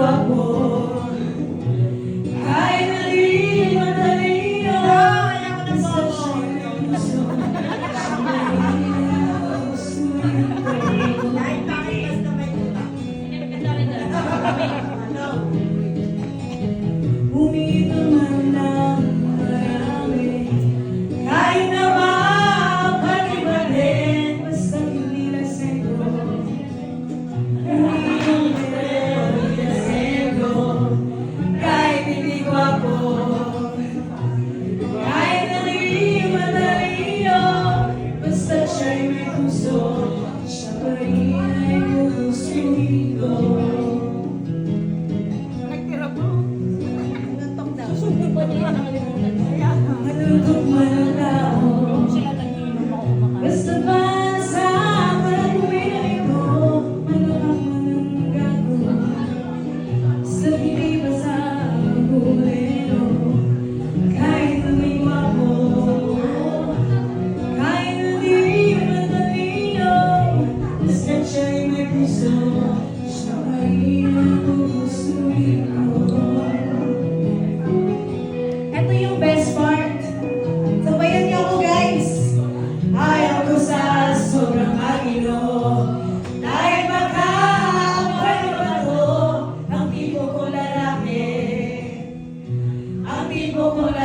gwapo. Kahit mali, madali yun, basta siya'y may puso. Siya mahirap sumito. Umito man lang marami, kahit na mapag-ibalin, basta hindi lasego. Umito hindi lasego, kahit hindi gwapo. Kahit mali, madali yun, basta siya'y may puso. Siya pa rin ay gusto. Matutog man ang tao, basta ba sa pag-uwi ko, malakang man ang gago. Basta hindi ba sa pag-uwero, kahit na may gwapo. Kahit na di matalino, basta siya'y may puso. Siya pa rin ang gugustuhin ko. Ito yung best part. Sabayan niyo ako, guys. Ayaw ko sa sobrang agino. Dahil baka amoy bato. Ang tipo ko lalaki. Ang tipo ko lalaki.